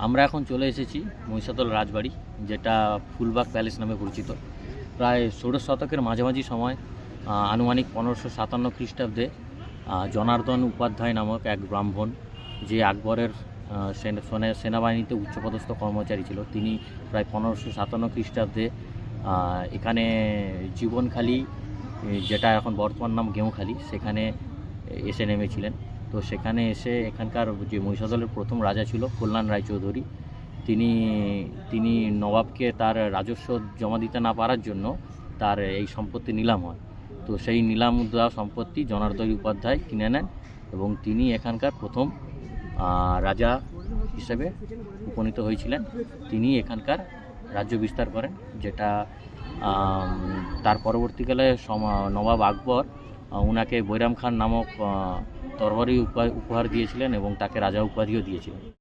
আমরা এখন চলে এসেছি মহিষাদল রাজবাড়ি, যেটা ফুলবাগ প্যালেস নামে পরিচিত। প্রায় ষোড়শ শতকের মাঝামাঝি সময় আনুমানিক 1557 খ্রিস্টাব্দে জনার্দন উপাধ্যায় নামক এক ব্রাহ্মণ, যে আকবরের সেনাবাহিনীতে উচ্চপদস্থ কর্মচারী ছিল, তিনি প্রায় 1557 খ্রিস্টাব্দে এখানে জীবনখালী, যেটা এখন বর্তমান নাম গেঁওখালী, সেখানে এসে নেমেছিলেন। তো সেখানে এসে এখানকার যে মহিষাদলের প্রথম রাজা ছিল কল্যাণ রায়চৌধুরী, তিনি নবাবকে তার রাজস্ব জমা দিতে না পারার জন্য তার এই সম্পত্তি নিলাম হয়। তো সেই নিলাম দেওয়া সম্পত্তি জনার্দন উপাধ্যায় কিনে নেন এবং তিনি এখানকার প্রথম রাজা হিসেবে উপনীত হয়েছিলেন। তিনি এখানকার রাজ্য বিস্তার করেন, যেটা তার পরবর্তীকালে নবাব আকবর ওনাকে বৈরাম খান নামক তরবারি উপহার দিয়েছিলেন এবং তাকে রাজা উপাধিও দিয়েছিলেন।